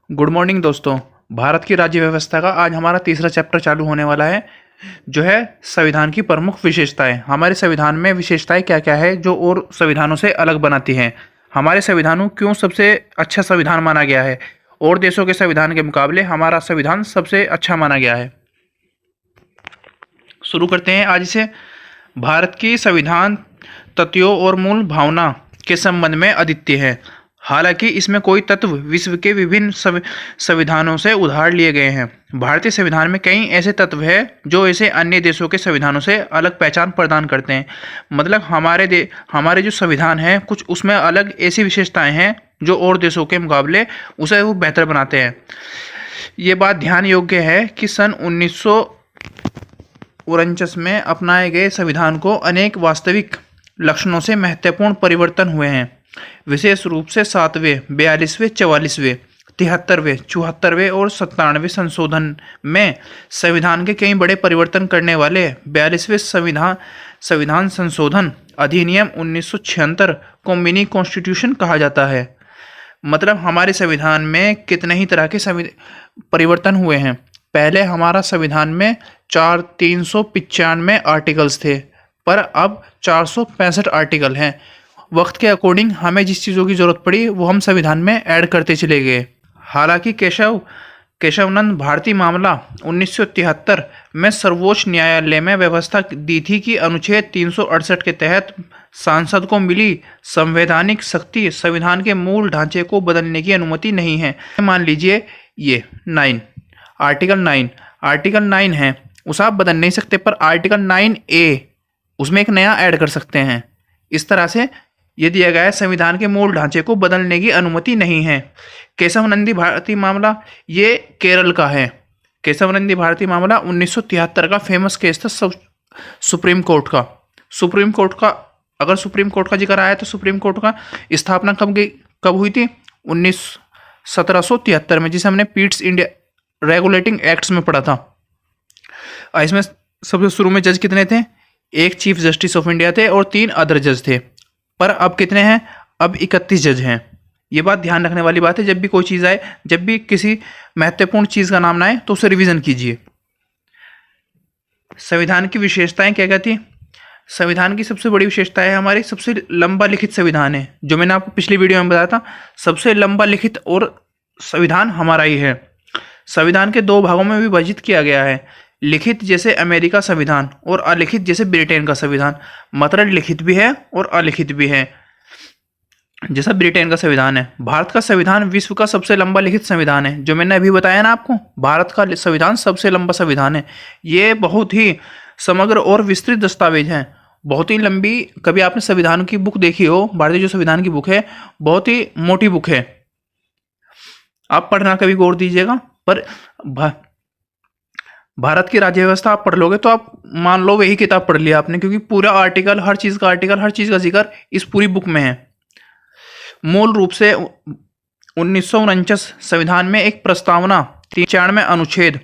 Good morning दोस्तों। भारत की राज्य व्यवस्था का आज हमारा तीसरा चैप्टर चालू होने वाला है, जो है संविधान की प्रमुख विशेषताएं। हमारे संविधान में विशेषताएं क्या क्या है जो और संविधानों से अलग बनाती हैं। हमारे संविधानों क्यों सबसे अच्छा संविधान माना गया है और देशों के संविधान के मुकाबले हमारा संविधान सबसे अच्छा माना गया है। शुरू करते हैं आज से। भारत की संविधान तथ्यों और मूल भावना के संबंध में अद्वितीय है। हालांकि इसमें कोई तत्व विश्व के विभिन्न संविधानों से उधार लिए गए हैं। भारतीय संविधान में कई ऐसे तत्व हैं जो ऐसे अन्य देशों के संविधानों से अलग पहचान प्रदान करते हैं। मतलब हमारे जो संविधान है कुछ उसमें अलग ऐसी विशेषताएं हैं जो और देशों के मुकाबले उसे वो बेहतर बनाते हैं। ये बात ध्यान योग्य है कि सन 1949 में अपनाए गए संविधान को अनेक वास्तविक लक्षणों से महत्वपूर्ण परिवर्तन हुए हैं। विशेष रूप से 7वें, 42वें, 44वें, 73वें, 74वें और 97वें संशोधन में संविधान के कई बड़े परिवर्तन करने वाले 42वें संविधान संशोधन अधिनियम 1976 को मिनी कॉन्स्टिट्यूशन कहा जाता है। मतलब हमारे संविधान में कितने ही तरह के परिवर्तन हुए हैं। पहले हमारा संविधान में 395 आर्टिकल्स थे, पर अब 465 आर्टिकल हैं। वक्त के अकॉर्डिंग हमें जिस चीज़ों की ज़रूरत पड़ी वो हम संविधान में ऐड करते चले गए। हालांकि केशवानंद भारती मामला 1973 में सर्वोच्च न्यायालय में व्यवस्था दी थी कि अनुच्छेद 368 के तहत सांसद को मिली संवैधानिक शक्ति संविधान के मूल ढांचे को बदलने की अनुमति नहीं है। मान लीजिए ये आर्टिकल 9 है, उसे आप बदल नहीं सकते, पर आर्टिकल 9A उसमें एक नया ऐड कर सकते हैं। इस तरह से ये दिया गया है, संविधान के मूल ढांचे को बदलने की अनुमति नहीं है। केशवानंद भारती मामला ये केरल का है। केशवानंद भारती मामला 1973 का फेमस केस था सुप्रीम कोर्ट का। अगर सुप्रीम कोर्ट का जिक्र आया तो सुप्रीम कोर्ट का स्थापना कब हुई थी? 1773 में, जिसे हमने पीट्स इंडिया रेगुलेटिंग एक्ट्स में पढ़ा था। इसमें सबसे शुरू में जज कितने थे? एक चीफ जस्टिस ऑफ इंडिया थे और 3 अदर जज थे। पर अब कितने हैं? अब 31 जज हैं। ये बात ध्यान रखने वाली बात है। जब भी कोई चीज़ आए, जब भी किसी महत्वपूर्ण चीज़ का नाम ना आए तो उसे रिवीजन कीजिए। संविधान की विशेषताएं क्या कहती हैं? संविधान की सबसे बड़ी विशेषता है हमारी सबसे लंबा लिखित संविधान है। जो मैंने आपको पिछली वीडियो में बताया था, सबसे लंबा लिखित और संविधान हमारा ही है। संविधान के 2 भागों में विभाजित किया गया है, लिखित जैसे अमेरिका संविधान और अलिखित जैसे ब्रिटेन का संविधान। मतलब लिखित भी है और अलिखित भी है, जैसा ब्रिटेन का संविधान है। भारत का संविधान विश्व का सबसे लंबा लिखित संविधान है। जो मैंने अभी बताया ना आपको, भारत का संविधान सबसे लंबा संविधान है। ये बहुत ही समग्र और विस्तृत दस्तावेज है, बहुत ही लंबी। कभी आपने संविधान की बुक देखी हो, भारतीय जो संविधान की बुक है बहुत ही मोटी बुक है, आप पढ़ना कभी गौर दीजिएगा। पर भारत की राज्य व्यवस्था आप पढ़ लोगे तो आप मान लो वही किताब पढ़ लिया आपने, क्योंकि पूरा आर्टिकल, हर चीज़ का जिक्र इस पूरी बुक में है। मूल रूप से 1949 संविधान में एक प्रस्तावना 93 अनुच्छेद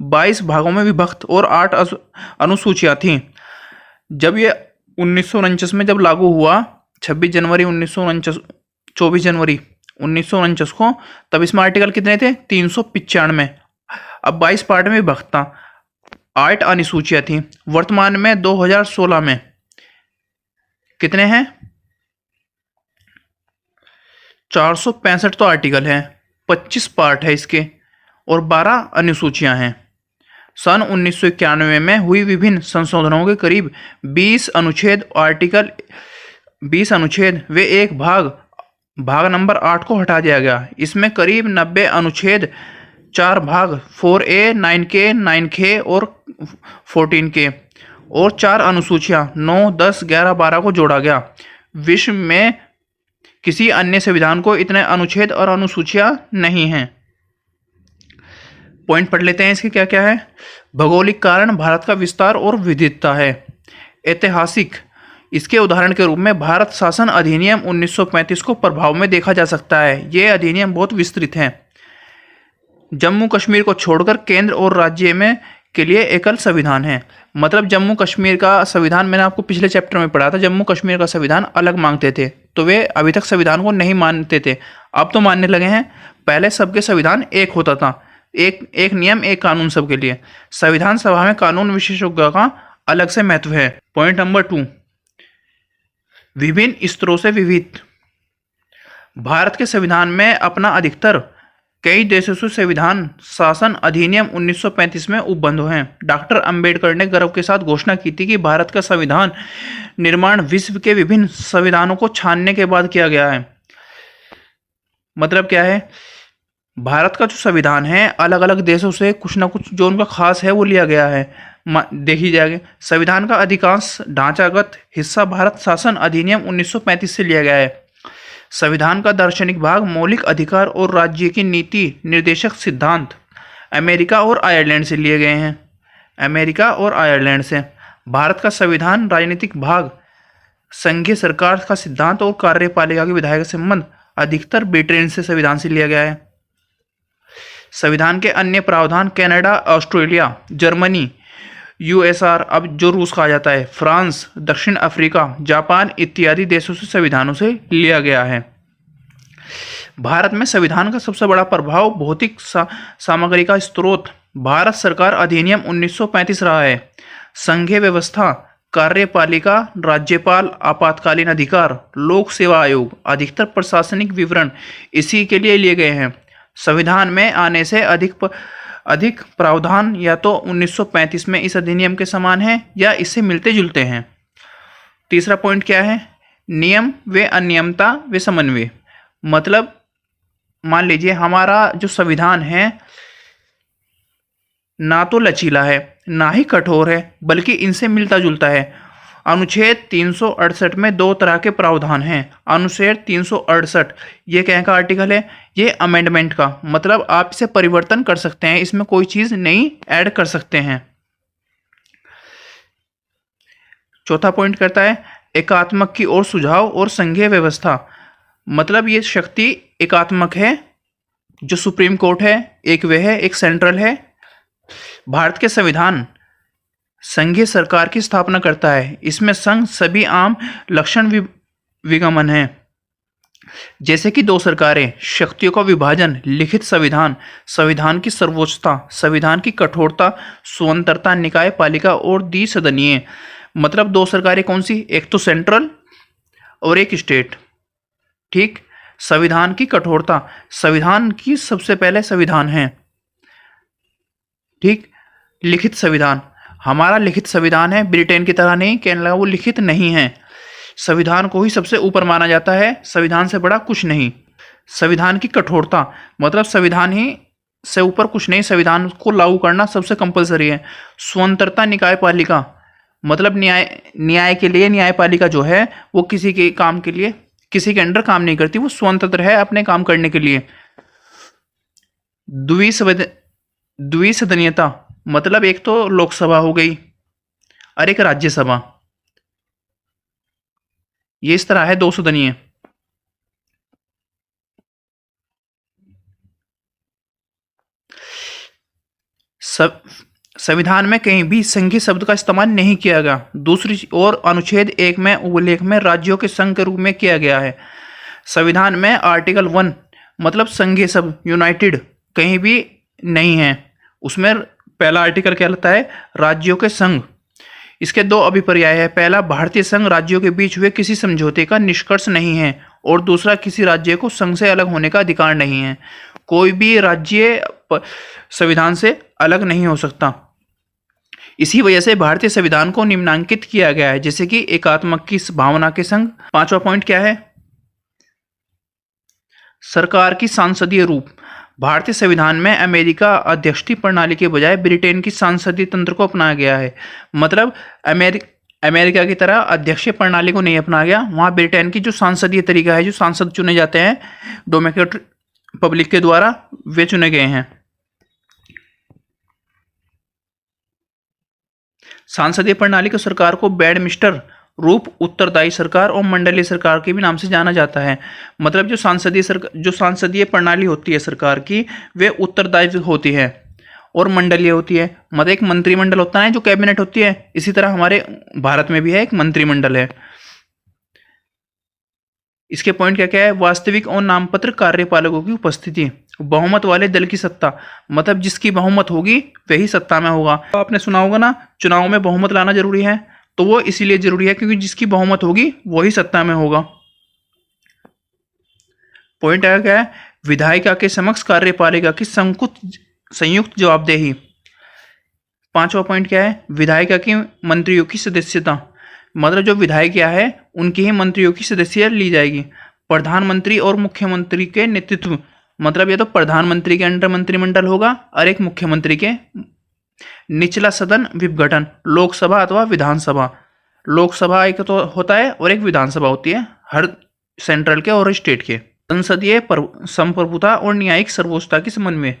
22 भागों में विभक्त और 8 अनुसूचियाँ थीं। जब ये 1949 में जब लागू हुआ, 24 जनवरी 1949 को, तब इसमें आर्टिकल कितने थे? 395। अब 22 पार्ट में विभक्त था, 8 अनुसूचियाँ थी। वर्तमान में 2016 में कितने हैं? 465 तो आर्टिकल हैं, 25 पार्ट है इसके और 12 अनुसूचियाँ हैं। सन 1991 में हुई विभिन्न संशोधनों के करीब 20 अनुच्छेद वे एक भाग नंबर 8 को हटा दिया गया। इसमें करीब 90 अनुच्छेद 4 भाग 4A, 9K, 9K और 14K और 4 अनुसूचियाँ 9, 10, 11, 12 को जोड़ा गया। विश्व में किसी अन्य संविधान को इतने अनुच्छेद और अनुसूचियाँ नहीं हैं। पॉइंट पढ़ लेते हैं इसके क्या क्या है। भौगोलिक कारण भारत का विस्तार और विविधता है। ऐतिहासिक, इसके उदाहरण के रूप में भारत शासन अधिनियम 1935 को प्रभाव में देखा जा सकता है। ये अधिनियम बहुत विस्तृत है। जम्मू कश्मीर को छोड़कर केंद्र और राज्य में के लिए एकल संविधान है। मतलब जम्मू कश्मीर का संविधान मैंने आपको पिछले चैप्टर में पढ़ा था, जम्मू कश्मीर का संविधान अलग मांगते थे, तो वे अभी तक संविधान को नहीं मानते थे, अब तो मानने लगे हैं। पहले सबके संविधान एक होता था, एक एक नियम एक कानून सबके लिए। संविधान सभा में कानून विशेषज्ञों का अलग से महत्व है। पॉइंट नंबर 2, विभिन्न स्तरों से विविध। भारत के संविधान में अपना अधिकतर कई देशों से संविधान शासन अधिनियम 1935 में उपबंध हैं। डॉक्टर अंबेडकर ने गर्व के साथ घोषणा की थी कि भारत का संविधान निर्माण विश्व के विभिन्न संविधानों को छानने के बाद किया गया है। मतलब क्या है, भारत का जो संविधान है अलग अलग देशों से कुछ ना कुछ जो उनका खास है वो लिया गया है। देखी जाएगी, संविधान का अधिकांश ढांचागत हिस्सा भारत शासन अधिनियम 1935 से लिया गया है। संविधान का दार्शनिक भाग मौलिक अधिकार और राज्य की नीति निर्देशक सिद्धांत अमेरिका और आयरलैंड से लिए गए हैं। अमेरिका और आयरलैंड से। भारत का संविधान राजनीतिक भाग संघीय सरकार का सिद्धांत और कार्यपालिका के विधायक संबंध अधिकतर ब्रिटेन से संविधान से लिया गया है। संविधान के अन्य प्रावधान कनाडा, ऑस्ट्रेलिया, जर्मनी, यूएसआर अब जो रूस कहा जाता है, फ्रांस, दक्षिण अफ्रीका, जापान इत्यादि देशों से संविधानों से लिया गया है। भारत में संविधान का सबसे बड़ा प्रभाव भौतिक सामग्री का स्रोत भारत सरकार अधिनियम 1935 रहा है। संघीय व्यवस्था, कार्यपालिका, राज्यपाल, आपातकालीन अधिकार, लोक सेवा आयोग, अधिकतर प्रशासनिक विवरण इसी के लिए लिए गए हैं। संविधान में आने से अधिक प्रावधान या तो 1935 में इस अधिनियम के समान है या इससे मिलते जुलते हैं। तीसरा पॉइंट क्या है, नियम व अनियमता व समन्वय। मतलब मान लीजिए हमारा जो संविधान है ना तो लचीला है ना ही कठोर है, बल्कि इनसे मिलता जुलता है। अनुच्छेद 368 में दो तरह के प्रावधान हैं। अनुच्छेद 368 ये क्या का आर्टिकल है, ये अमेंडमेंट का, मतलब आप इसे परिवर्तन कर सकते हैं, इसमें कोई चीज नई ऐड कर सकते हैं। चौथा पॉइंट करता है एकात्मक की ओर सुझाव और संघीय व्यवस्था। मतलब ये शक्ति एकात्मक है, जो सुप्रीम कोर्ट है एक वह है, एक सेंट्रल है। भारत के संविधान संघीय सरकार की स्थापना करता है। इसमें संघ सभी आम लक्षण विगमन है, जैसे कि दो सरकारें, शक्तियों का विभाजन, लिखित संविधान, संविधान की सर्वोच्चता, संविधान की कठोरता, स्वतंत्रता, निकाय पालिका और द्विसदनीय। मतलब दो सरकारें कौन सी, एक तो सेंट्रल और एक स्टेट। ठीक। संविधान की कठोरता, संविधान की सबसे पहले संविधान है। ठीक। लिखित संविधान, हमारा लिखित संविधान है, ब्रिटेन की तरह नहीं, कनाडा वो लिखित नहीं है। संविधान को ही सबसे ऊपर माना जाता है, संविधान से बड़ा कुछ नहीं। संविधान की कठोरता, मतलब संविधान ही से ऊपर कुछ नहीं, संविधान को लागू करना सबसे कंपलसरी है। स्वतंत्रता, निकाय पालिका, मतलब न्याय के लिए न्यायपालिका जो है वो किसी के काम के लिए किसी के अंडर काम नहीं करती, वो स्वतंत्र है अपने काम करने के लिए। द्विसदनीयता, मतलब एक तो लोकसभा हो गई और एक राज्यसभा, ये इस तरह है दो सदनीय। संविधान में कहीं भी संघीय शब्द का इस्तेमाल नहीं किया गया। दूसरी ओर अनुच्छेद 1 में उल्लेख में राज्यों के संघ के रूप में किया गया है। संविधान में आर्टिकल 1 मतलब संघीय शब्द यूनाइटेड कहीं भी नहीं है। उसमें पहला आर्टिकल क्या लगता है, राज्यों के संघ। इसके दो अभिप्राय है, पहला भारतीय संघ राज्यों के बीच हुए किसी समझौते का निष्कर्ष नहीं है, और दूसरा किसी राज्य को संघ से अलग होने का अधिकार नहीं है। कोई भी राज्य संविधान से अलग नहीं हो सकता। इसी वजह से भारतीय संविधान को निम्नांकित किया गया है, जैसे कि एकात्मक की भावना के संग। पांचवा पॉइंट क्या है, सरकार की सांसदीय रूप। भारतीय संविधान में अमेरिका अध्यक्षीय प्रणाली के बजाय ब्रिटेन की सांसदीय तंत्र को अपनाया गया है। मतलब अमेरिका की तरह अध्यक्षीय प्रणाली को नहीं अपनाया गया, वहां ब्रिटेन की जो सांसदीय तरीका है, जो सांसद चुने जाते हैं डेमोक्रेटिक पब्लिक के द्वारा, वे चुने गए हैं। सांसदीय प्रणाली को सरकार को वेडमिनिस्टर रूप, उत्तरदायी सरकार और मंडलीय सरकार के भी नाम से जाना जाता है। मतलब जो सांसदीय प्रणाली होती है सरकार की, वे उत्तरदायी होती है और मंडलीय होती है। मतलब एक मंत्रिमंडल होता है जो कैबिनेट होती है, इसी तरह हमारे भारत में भी है एक मंत्रिमंडल है। इसके पॉइंट क्या क्या है, वास्तविक और नामपत्र कार्यपालकों की उपस्थिति। बहुमत वाले दल की सत्ता, मतलब जिसकी बहुमत होगी वही सत्ता में होगा। तो आपने सुना होगा ना, चुनाव में बहुमत लाना जरूरी है, तो वो इसीलिए जरूरी है क्योंकि जिसकी बहुमत होगी वही सत्ता में होगा। पॉइंट आया क्या है, विधायिका के समक्ष कार्यपालिका की संयुक्त जवाबदेही। पांचवा पॉइंट क्या है, विधायिका की मंत्रियों की सदस्यता, मतलब जो विधायिका है उनकी ही मंत्रियों की सदस्यता ली जाएगी। प्रधानमंत्री और मुख्यमंत्री के नेतृत्व, मतलब ये तो प्रधानमंत्री के अंडर मंत्रिमंडल होगा और एक मुख्यमंत्री के। निचला सदन विघटन, लोकसभा अथवा विधानसभा। लोकसभा एक तो होता है और एक विधानसभा होती है, हर सेंट्रल के और स्टेट के। संसदीय संप्रभुता और न्यायिक सर्वोच्चता की समन्वय,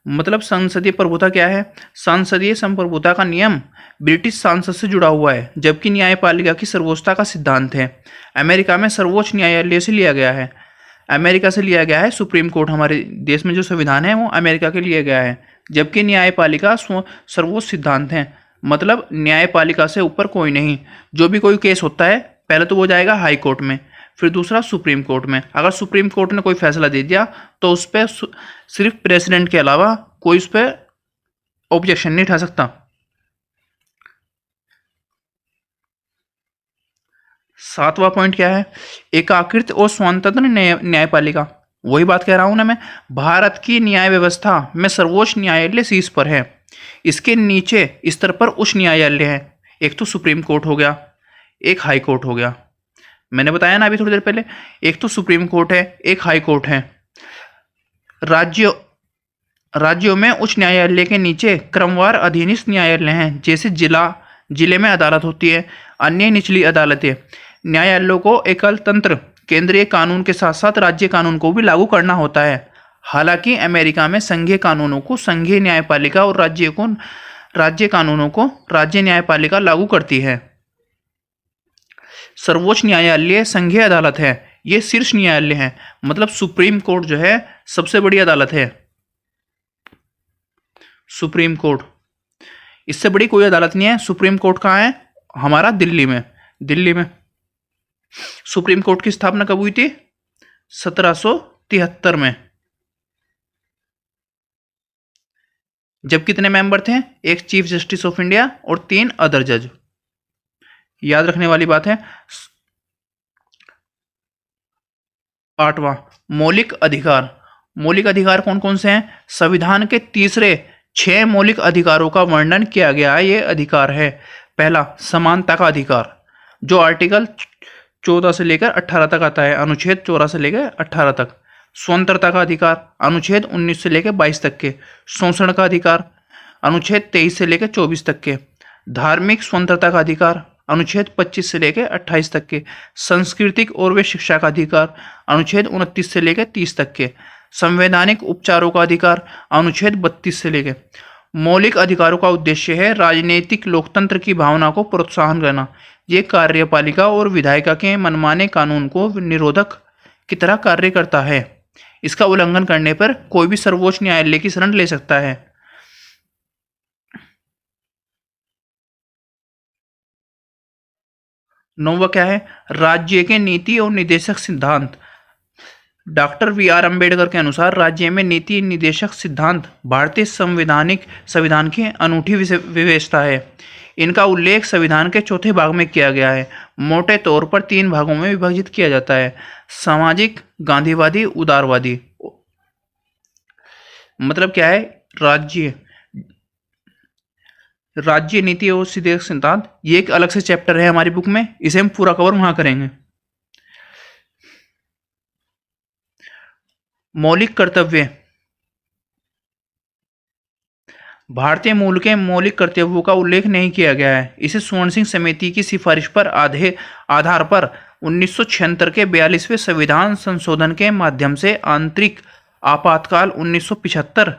मतलब संसदीय प्रभुता क्या है, संसदीय संप्रभुता का नियम ब्रिटिश सांसद से जुड़ा हुआ है, जबकि न्यायपालिका की सर्वोच्चता का सिद्धांत है अमेरिका में सर्वोच्च न्यायालय से लिया गया है। अमेरिका से लिया गया है सुप्रीम कोर्ट, हमारे देश में जो संविधान है वो अमेरिका के लिए गया है, जबकि न्यायपालिका सर्वोच्च सिद्धांत है, मतलब न्यायपालिका से ऊपर कोई नहीं। जो भी कोई केस होता है पहले तो वो जाएगा हाई कोर्ट में, फिर दूसरा सुप्रीम कोर्ट में। अगर सुप्रीम कोर्ट ने कोई फैसला दे दिया तो उस पर सिर्फ प्रेसिडेंट के अलावा कोई उस पर ऑब्जेक्शन नहीं उठा सकता। सातवां पॉइंट क्या है, एकीकृत और स्वतंत्र न्यायपालिका। वही बात कह रहा हूं ना मैं, भारत की न्याय व्यवस्था में सर्वोच्च न्यायालय शीर्ष पर है, इसके नीचे स्तर पर उच्च न्यायालय है। एक तो सुप्रीम कोर्ट हो गया, एक हाई कोर्ट हो गया। मैंने बताया ना अभी थोड़ी देर पहले, एक तो सुप्रीम कोर्ट है, एक हाई कोर्ट है। राज्यों में उच्च न्यायालय के नीचे क्रमवार अधीनस्थ न्यायालय हैं, जैसे जिले में अदालत होती है, अन्य निचली अदालतें। न्यायालयों को एकल तंत्र केंद्रीय कानून के साथ साथ राज्य कानून को भी लागू करना होता है। हालांकि अमेरिका में संघीय कानूनों को संघीय न्यायपालिका और राज्य कानूनों को राज्य न्यायपालिका लागू करती है। सर्वोच्च न्यायालय संघीय अदालत है, ये शीर्ष न्यायालय है, मतलब सुप्रीम कोर्ट जो है सबसे बड़ी अदालत है। सुप्रीम कोर्ट, इससे बड़ी कोई अदालत नहीं है। सुप्रीम कोर्ट कहाँ है, हमारा दिल्ली में। सुप्रीम कोर्ट की स्थापना कब हुई थी, 1773 में। जब कितने मेंबर थे, एक चीफ जस्टिस ऑफ इंडिया और 3 अदर जज। याद रखने वाली बात है। 8वां, मौलिक अधिकार। मौलिक अधिकार कौन कौन से हैं, संविधान के तीसरे 6 मौलिक अधिकारों का वर्णन किया गया है। ये अधिकार है, पहला समानता का अधिकार, जो आर्टिकल 14 से लेकर 18 तक आता है, अनुच्छेद 14 से लेकर 18 तक। स्वतंत्रता का अधिकार, अनुच्छेद 19 से लेकर 22 तक के। शोषण का अधिकार, अनुच्छेद 23 से लेकर 24 तक के। धार्मिक स्वतंत्रता का अधिकार, अनुच्छेद 25 से लेकर 28 तक के। सांस्कृतिक और वे शिक्षा का अधिकार, अनुच्छेद 29 से लेकर 30 तक के। संवैधानिक उपचारों का अधिकार, अनुच्छेद 32 से लेकर। मौलिक अधिकारों का उद्देश्य है राजनीतिक लोकतंत्र की भावना को प्रोत्साहन करना। ये कार्यपालिका और विधायिका के मनमाने कानून को निरोधक की तरह कार्य करता है। इसका उल्लंघन करने पर कोई भी सर्वोच्च न्यायालय की शरण ले सकता है। नौवां क्या है, राज्य के नीति और निदेशक सिद्धांत। Doctor VR. अम्बेडकर के अनुसार राज्य में नीति निदेशक सिद्धांत भारतीय संविधान की अनूठी विशेषता है। इनका उल्लेख संविधान के चौथे भाग में किया गया है। मोटे तौर पर 3 भागों में विभाजित किया जाता है, सामाजिक, गांधीवादी, उदारवादी। मतलब क्या है, राज्य नीति और निदेशक सिद्धांत, ये एक अलग से चैप्टर है हमारी बुक में, इसे हम पूरा कवर वहां करेंगे। मौलिक कर्तव्य, भारतीय मूल के मौलिक कर्तव्यों का उल्लेख नहीं किया गया है। इसे स्वर्ण सिंह समिति की सिफारिश पर आधार पर 1976 के 42वें संविधान संशोधन के माध्यम से आंतरिक आपातकाल 1975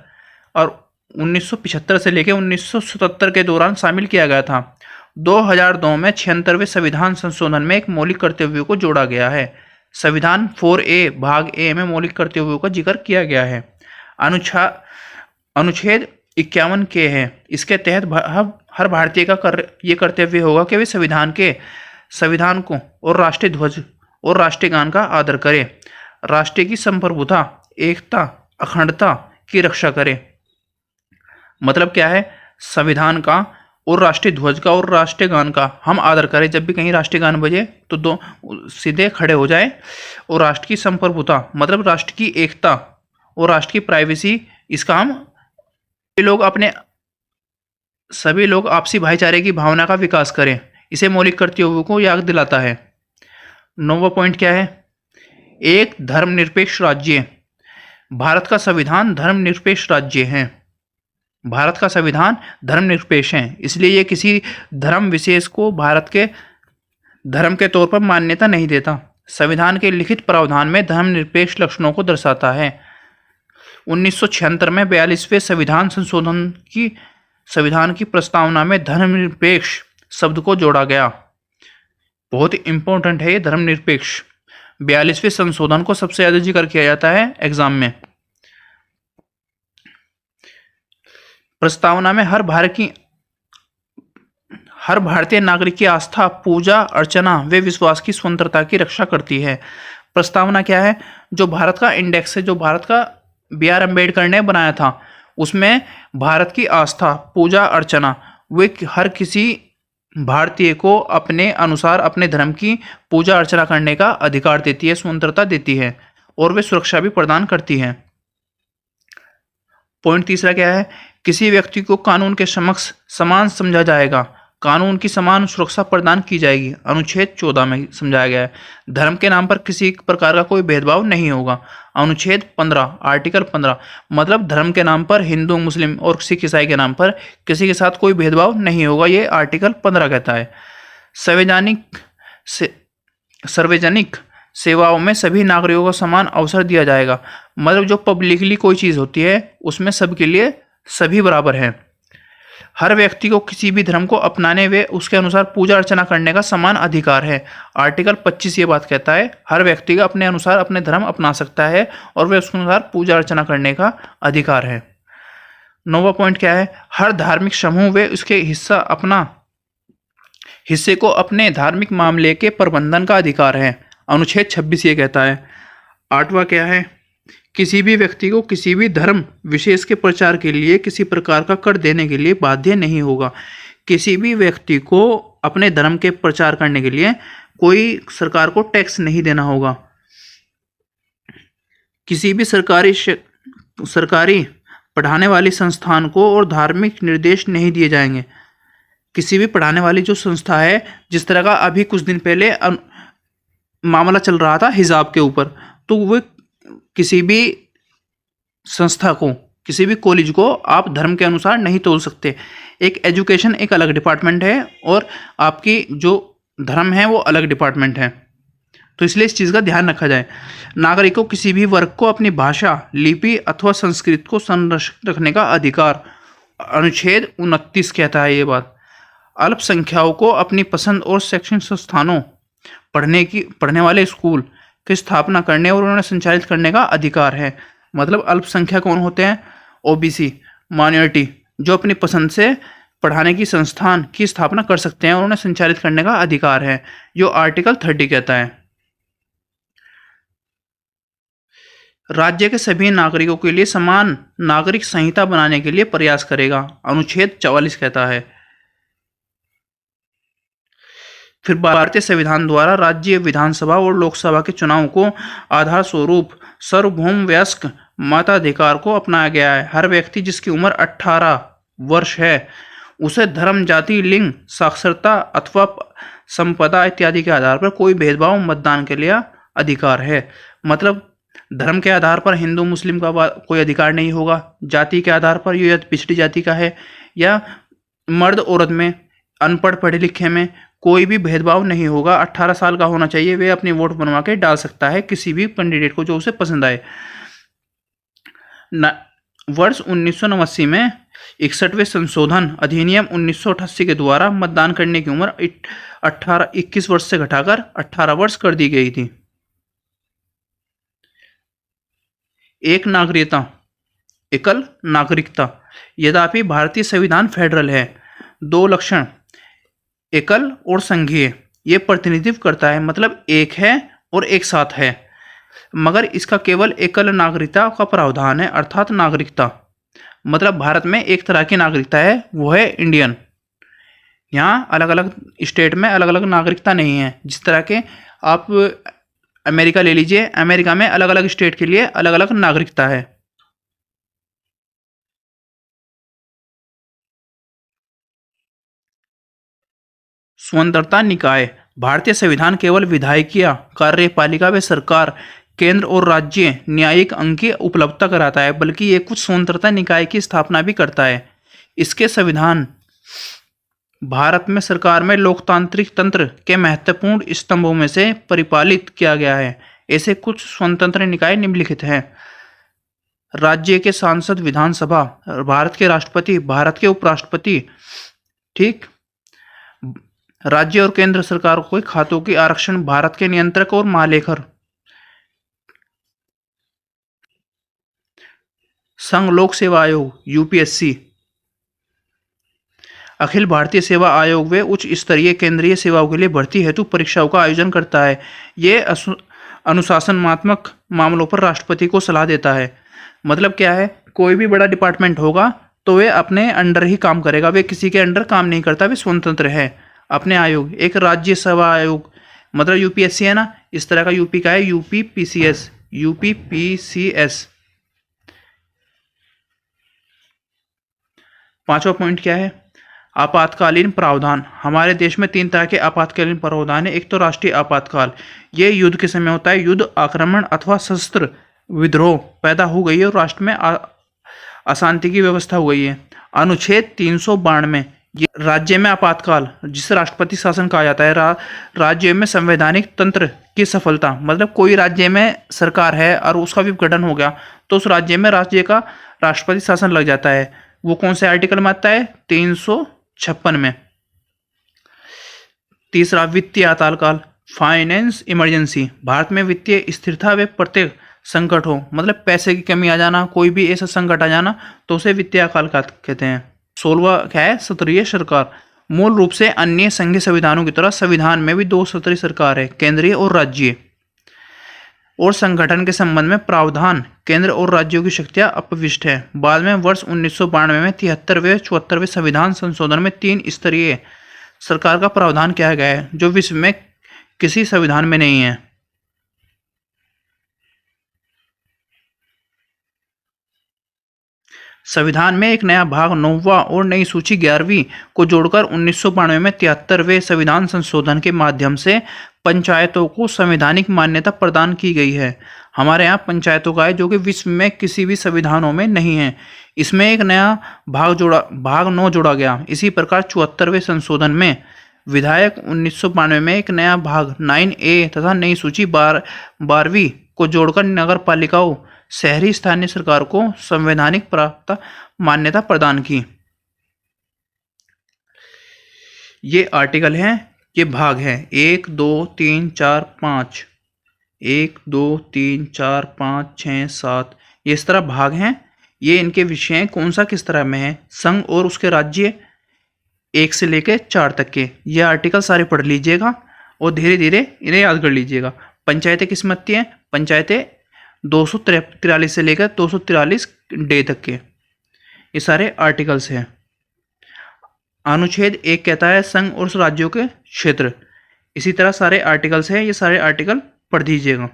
और 1975 से लेकर 1977 के दौरान शामिल किया गया था। 2002 में 76वें संविधान संशोधन में एक मौलिक कर्तव्यों को जोड़ा गया है। संविधान 4A भाग ए में मौलिक कर्तव्यों का जिक्र किया गया है। अनुच्छेद 51 के है। इसके तहत हर भारतीय का ये कर्तव्य होगा कि वे संविधान को और राष्ट्रीय ध्वज और राष्ट्रीय गान का आदर करें। राष्ट्र की संप्रभुता, एकता, अखंडता की रक्षा करे। मतलब क्या है, संविधान का और राष्ट्रीय ध्वज का और राष्ट्रीय गान का हम आदर करें। जब भी कहीं राष्ट्रीय गान बजे तो दो सीधे खड़े हो जाए। और राष्ट्र की संप्रभुता मतलब राष्ट्र की एकता और राष्ट्र की प्राइवेसी, इसका हम सभी लोग आपसी भाईचारे की भावना का विकास करें, इसे मौलिक कर्तव्यों को याद दिलाता है। 9वां पॉइंट क्या है, एक धर्मनिरपेक्ष राज्य। भारत का संविधान धर्मनिरपेक्ष राज्य है। भारत का संविधान धर्मनिरपेक्ष है, इसलिए ये किसी धर्म विशेष को भारत के धर्म के तौर पर मान्यता नहीं देता। संविधान के लिखित प्रावधान में धर्मनिरपेक्ष लक्षणों को दर्शाता है। 1976 में 42वें संविधान की प्रस्तावना में धर्मनिरपेक्ष शब्द को जोड़ा गया। बहुत ही इंपॉर्टेंट है ये धर्मनिरपेक्ष। 42वें संशोधन को सबसे ज्यादा जिक्र किया जाता है एग्जाम में। प्रस्तावना में हर भारतीय नागरिक की आस्था, पूजा अर्चना व विश्वास की स्वतंत्रता की रक्षा करती है। प्रस्तावना क्या है, जो भारत का इंडेक्स है, जो भारत का B.R. अम्बेडकर ने बनाया था, उसमें भारत की आस्था, पूजा अर्चना वे हर किसी भारतीय को अपने अनुसार अपने धर्म की पूजा अर्चना करने का अधिकार देती है, स्वतंत्रता देती है और वे सुरक्षा भी प्रदान करती है। पॉइंट तीसरा क्या है, किसी व्यक्ति को कानून के समक्ष समान समझा जाएगा, कानून की समान सुरक्षा प्रदान की जाएगी। अनुच्छेद 14 में समझाया गया है। धर्म के नाम पर किसी प्रकार का कोई भेदभाव नहीं होगा। अनुच्छेद 15 आर्टिकल 15 मतलब धर्म के नाम पर हिंदू, मुस्लिम और सिख ईसाई के नाम पर किसी के साथ कोई भेदभाव नहीं होगा, ये आर्टिकल 15 कहता है। सार्वजनिक सेवाओं में सभी नागरिकों को समान अवसर दिया जाएगा। मतलब जो पब्लिकली कोई चीज़ होती है उसमें सबके लिए सभी बराबर हैं। हर व्यक्ति को किसी भी धर्म को अपनाने व उसके अनुसार पूजा अर्चना करने का समान अधिकार है। आर्टिकल 25 ये बात कहता है, हर व्यक्ति का अपने अनुसार अपने धर्म अपना सकता है और वह उसके अनुसार पूजा अर्चना करने का अधिकार है। 9वां पॉइंट क्या है, हर धार्मिक समूह व उसके हिस्से को अपने धार्मिक मामले के प्रबंधन का अधिकार है। अनुच्छेद 26 ये कहता है। 8वां क्या है, किसी भी व्यक्ति को किसी भी धर्म विशेष के प्रचार के लिए किसी प्रकार का कर देने के लिए बाध्य नहीं होगा। किसी भी व्यक्ति को अपने धर्म के प्रचार करने के लिए कोई सरकार को टैक्स नहीं देना होगा। किसी भी सरकारी पढ़ाने वाली संस्थान को और धार्मिक निर्देश नहीं दिए जाएंगे। किसी भी पढ़ाने वाली जो संस्था है, जिस तरह का अभी कुछ दिन पहले मामला चल रहा था हिजाब के ऊपर, तो वो किसी भी संस्था को, किसी भी कॉलेज को आप धर्म के अनुसार नहीं तोल सकते। एक एजुकेशन एक अलग डिपार्टमेंट है और आपकी जो धर्म है वो अलग डिपार्टमेंट है, तो इसलिए इस चीज़ का ध्यान रखा जाए। नागरिकों किसी भी वर्ग को अपनी भाषा, लिपि अथवा संस्कृति को संरक्षित रखने का अधिकार। अनुच्छेद 29 कहता है ये बात। अल्पसंख्यकों को अपनी पसंद और शैक्षणिक संस्थानों, पढ़ने वाले स्कूल की स्थापना करने और उन्हें संचालित करने का अधिकार है। मतलब अल्पसंख्यक कौन होते हैं, OBC माइनॉरिटी, जो अपनी पसंद से पढ़ाने की संस्थान की स्थापना कर सकते हैं और उन्हें संचालित करने का अधिकार है, जो आर्टिकल 30 कहता है। राज्य के सभी नागरिकों के लिए समान नागरिक संहिता बनाने के लिए प्रयास करेगा। अनुच्छेद 44 कहता है। फिर भारतीय संविधान द्वारा राज्य विधानसभा और लोकसभा के चुनाव को आधार स्वरूप सार्वभौम वयस्क मताधिकार को अपनाया गया है। हर व्यक्ति जिसकी उम्र 18 वर्ष है उसे धर्म, जाति, लिंग, साक्षरता अथवा संपदा इत्यादि के आधार पर कोई भेदभाव मतदान के लिए अधिकार है। मतलब धर्म के आधार पर हिंदू मुस्लिम का कोई अधिकार नहीं होगा। जाति के आधार पर ये पिछड़ी जाति का है या मर्द औरत में, अनपढ़ पढ़े लिखे में कोई भी भेदभाव नहीं होगा। 18 साल का होना चाहिए, वे अपनी वोट बनवा के डाल सकता है किसी भी कैंडिडेट को जो उसे पसंद आए। वर्ष 1989 में 61वें संशोधन अधिनियम 1988 के द्वारा मतदान करने की उम्र 21 वर्ष से घटाकर 18 वर्ष कर दी गई थी। एक नागरिकता, एकल नागरिकता। यद्यपि भारतीय संविधान फेडरल है, दो लक्षण एकल और संघीय ये प्रतिनिधित्व करता है। मतलब एक है और एक साथ है। मगर इसका केवल एकल नागरिकता का प्रावधान है, अर्थात नागरिकता मतलब भारत में एक तरह की नागरिकता है, वो है इंडियन। यहाँ अलग अलग स्टेट में अलग अलग नागरिकता नहीं है। जिस तरह के आप अमेरिका ले लीजिए, अमेरिका में अलग अलग स्टेट के लिए अलग अलग नागरिकता है। स्वतंत्रता निकाय। भारतीय संविधान केवल विधायिका कार्यपालिका व सरकार, केंद्र और राज्य न्यायिक अंग की उपलब्धता कराता है, बल्कि ये कुछ स्वतंत्रता निकाय की स्थापना भी करता है। इसके संविधान भारत में सरकार में लोकतांत्रिक तंत्र के महत्वपूर्ण स्तंभों में से परिपालित किया गया है। ऐसे कुछ स्वतंत्र निकाय निम्नलिखित हैं। राज्य के सांसद, विधानसभा, भारत के राष्ट्रपति, भारत के उपराष्ट्रपति, ठीक। राज्य और केंद्र सरकार को खातों की आरक्षण, भारत के नियंत्रक और महालेखर, संघ लोक सेवा आयोग यूपीएससी, अखिल भारतीय सेवा आयोग वे उच्च स्तरीय केंद्रीय सेवाओं के लिए भर्ती हेतु परीक्षाओं का आयोजन करता है। ये अनुशासनात्मक मामलों पर राष्ट्रपति को सलाह देता है। मतलब क्या है, कोई भी बड़ा डिपार्टमेंट होगा तो वे अपने अंडर ही काम करेगा, वे किसी के अंडर काम नहीं करता, वे स्वतंत्र है। अपने आयोग, एक राज्य सेवा आयोग मतलब यूपीएससी है ना, इस तरह का यूपी का है यूपीपीसीएस, यूपीपीसीएस। पांचवा पॉइंट क्या है, आपातकालीन प्रावधान। हमारे देश में 3 तरह के आपातकालीन प्रावधान है। एक तो राष्ट्रीय आपातकाल, ये युद्ध के समय होता है। युद्ध, आक्रमण अथवा सशस्त्र विद्रोह पैदा हो गई है और राष्ट्र में अशांति की व्यवस्था हो गई है। अनुच्छेद 392, ये राज्य में आपातकाल जिसे राष्ट्रपति शासन कहा जाता है। राज्य में संवैधानिक तंत्र की सफलता, मतलब कोई राज्य में सरकार है और उसका विघटन हो गया तो उस राज्य में राज्य का राष्ट्रपति शासन लग जाता है। वो कौन से आर्टिकल में आता है, 356 में। तीसरा, वित्तीय आपातकाल, फाइनेंस इमरजेंसी। भारत में वित्तीय स्थिरता व प्रत्येक संकट हो, मतलब पैसे की कमी आ जाना, कोई भी ऐसा संकट आ जाना तो उसे वित्तीय आपातकाल कहते हैं। 16वां क्या है, सत्रीय सरकार। मूल रूप से अन्य संघीय संविधानों की तरह संविधान में भी 2 सत्रीय सरकार है, केंद्रीय और राज्य। और संगठन के संबंध में प्रावधान केंद्र और राज्यों की शक्तियां अपविष्ट है। बाद में वर्ष 1992 में 73वें 74वें संविधान संशोधन में 3 स्तरीय सरकार का प्रावधान किया गया है, जो विश्व में किसी संविधान में नहीं है। संविधान में एक नया भाग 9वां और नई सूची 11वीं को जोड़कर 1992 में 73वें संविधान संशोधन के माध्यम से पंचायतों को संवैधानिक मान्यता प्रदान की गई है। हमारे यहाँ पंचायतों का है, जो कि विश्व में किसी भी संविधानों में नहीं है। इसमें एक नया भाग 9 जोड़ा गया। इसी प्रकार 74वें संशोधन में विधायक 1992 में एक नया भाग 9A तथा नई सूची 12वीं को जोड़कर नगर पालिकाओं, शहरी स्थानीय सरकार को संवैधानिक प्राप्त मान्यता प्रदान की। ये आर्टिकल हैं, ये भाग हैं 1 2 3 4 5, 1 2 3 4 5 6 7, ये इस तरह भाग हैं। ये इनके विषय कौन सा किस तरह में है, संघ और उसके राज्य 1 से लेकर 4 तक के। ये आर्टिकल सारे पढ़ लीजिएगा और धीरे धीरे इन्हें याद कर लीजिएगा। पंचायतें किस मत्ती हैं, पंचायतें 243 से लेकर 243 डे तक के, ये सारे आर्टिकल्स हैं। अनुच्छेद 1 कहता है संघ और राज्यों के क्षेत्र। इसी तरह सारे आर्टिकल्स हैं, ये सारे आर्टिकल पढ़ दीजिएगा,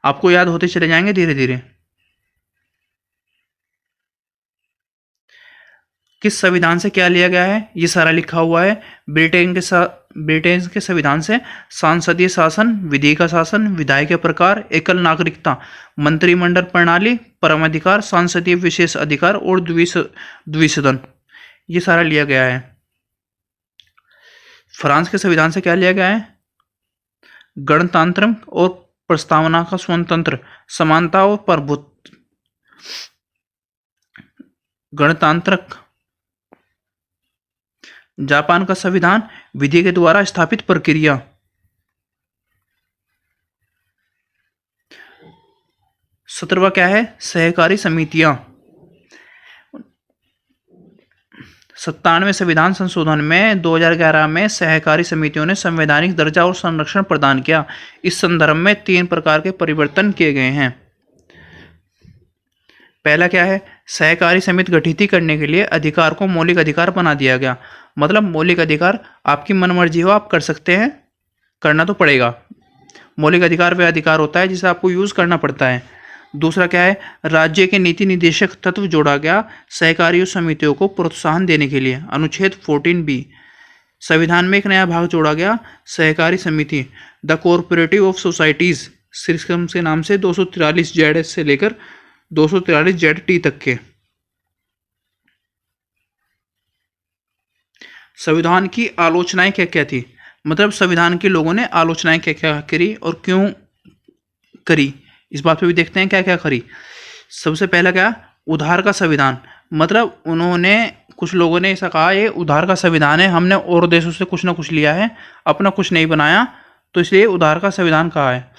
आपको याद होते चले जाएंगे धीरे धीरे। किस संविधान से क्या लिया गया है, ये सारा लिखा हुआ है। ब्रिटेन के संविधान से सांसदीय शासन, विधि का शासन, विधायी के प्रकार, एकल नागरिकता, मंत्रिमंडल प्रणाली, परमाधिकार, सांसदीय विशेष अधिकार और द्विसदन, ये सारा लिया गया है। फ्रांस के संविधान से क्या लिया गया है, गणतंत्र और प्रस्तावना का स्वतंत्र, समानता और प्रभुत्व, गणतांत्रिक। जापान का संविधान विधि के द्वारा स्थापित प्रक्रिया। सत्रहवां क्या है, सहकारी समितियां। 97वें संविधान संशोधन में 2011 में सहकारी समितियों ने संवैधानिक दर्जा और संरक्षण प्रदान किया। इस संदर्भ में 3 प्रकार के परिवर्तन किए गए हैं। पहला क्या है, सहकारी समिति गठित करने के लिए अधिकार को मौलिक अधिकार बना दिया गया। मतलब मौलिक अधिकार आपकी मनमर्जी हो आप कर सकते हैं, करना तो पड़ेगा। मौलिक अधिकार वह अधिकार होता है जिसे आपको यूज करना पड़ता है। दूसरा क्या है, राज्य के नीति निर्देशक तत्व जोड़ा गया सहकारी समितियों को प्रोत्साहन देने के लिए। अनुच्छेद 14B। संविधान में एक नया भाग जोड़ा गया, सहकारी समिति द कोऑपरेटिव ऑफ सोसाइटीज, शीर्षक के नाम से 243 ZS से लेकर 243 ZT तक के। संविधान की आलोचनाएं क्या क्या थी, मतलब संविधान के लोगों ने आलोचनाएं क्या क्या करी और क्यों करी, इस बात पे भी देखते हैं क्या क्या करी। सबसे पहला क्या, उधार का संविधान। मतलब उन्होंने, कुछ लोगों ने ऐसा कहा ये उधार का संविधान है, हमने और देशों से कुछ ना कुछ लिया है, अपना कुछ नहीं बनाया, तो इसलिए उधार का संविधान कहा है।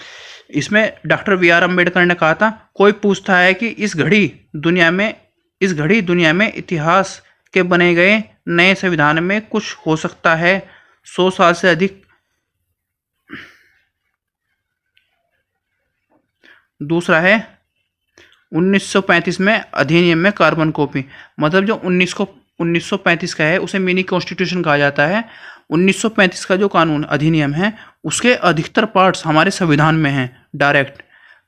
इसमें डॉक्टर BR अम्बेडकर ने कहा था, कोई पूछता है कि इस घड़ी दुनिया में इतिहास के बने गए नए संविधान में कुछ हो सकता है 100 साल से अधिक। दूसरा है 1935 में अधिनियम में कार्बन कॉपी। मतलब जो 1935 का है उसे मिनी कॉन्स्टिट्यूशन कहा जाता है। 1935 का जो कानून अधिनियम है उसके अधिकतर पार्ट्स हमारे संविधान में हैं डायरेक्ट,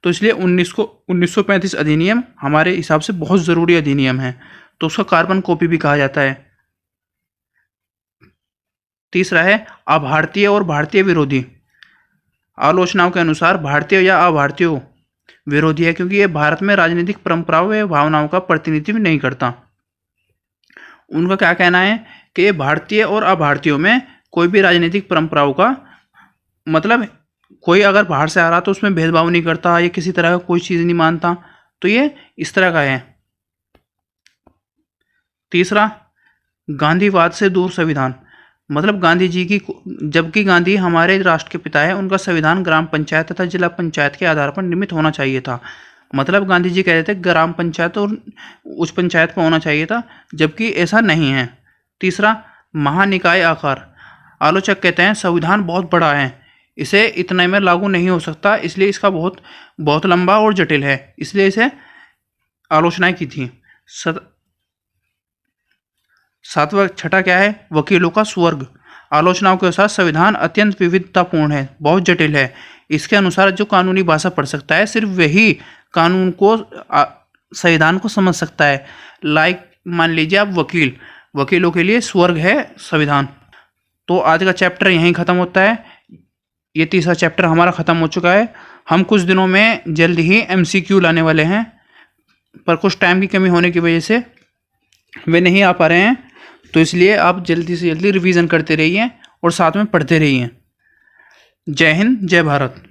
तो इसलिए 1935 अधिनियम हमारे हिसाब से बहुत ज़रूरी अधिनियम है, तो उसका कार्बन कॉपी भी कहा जाता है। तीसरा है अभारतीय और भारतीय विरोधी। आलोचनाओं के अनुसार भारतीय या अभारतीयों विरोधी है क्योंकि ये भारत में राजनीतिक परंपराओं या भावनाओं का प्रतिनिधित्व नहीं करता। उनका क्या कहना है कि ये भारतीय और अभारतीयों में कोई भी राजनीतिक परंपराओं का, मतलब कोई अगर बाहर से आ रहा तो उसमें भेदभाव नहीं करता, ये किसी तरह का कोई चीज़ नहीं मानता, तो ये इस तरह का है। तीसरा गांधीवाद से दूर संविधान। मतलब गांधी जी की, जबकि गांधी हमारे राष्ट्र के पिता है, उनका संविधान ग्राम पंचायत तथा जिला पंचायत के आधार पर निर्मित होना चाहिए था। मतलब गांधी जी कह रहे थे ग्राम पंचायत और उच्च पंचायत पर होना चाहिए था, जबकि ऐसा नहीं है। तीसरा महानिकाय आकार। आलोचक कहते हैं संविधान बहुत बड़ा है, इसे इतने में लागू नहीं हो सकता, इसलिए इसका बहुत लंबा और जटिल है, इसलिए इसे आलोचनाएं की थी। छठा क्या है, वकीलों का स्वर्ग। आलोचनाओं के अनुसार संविधान अत्यंत विविधतापूर्ण है, बहुत जटिल है। इसके अनुसार जो कानूनी भाषा पढ़ सकता है सिर्फ वही कानून को, संविधान को समझ सकता है। मान लीजिए आप वकीलों के लिए स्वर्ग है संविधान। तो आज का चैप्टर यहीं ख़त्म होता है। ये तीसरा चैप्टर हमारा ख़त्म हो चुका है। हम कुछ दिनों में जल्द ही MCQ लाने वाले हैं, पर कुछ टाइम की कमी होने की वजह से वे नहीं आ पा रहे हैं, तो इसलिए आप जल्दी से जल्दी रिवीजन करते रहिए और साथ में पढ़ते रहिए। जय हिंद, जय भारत।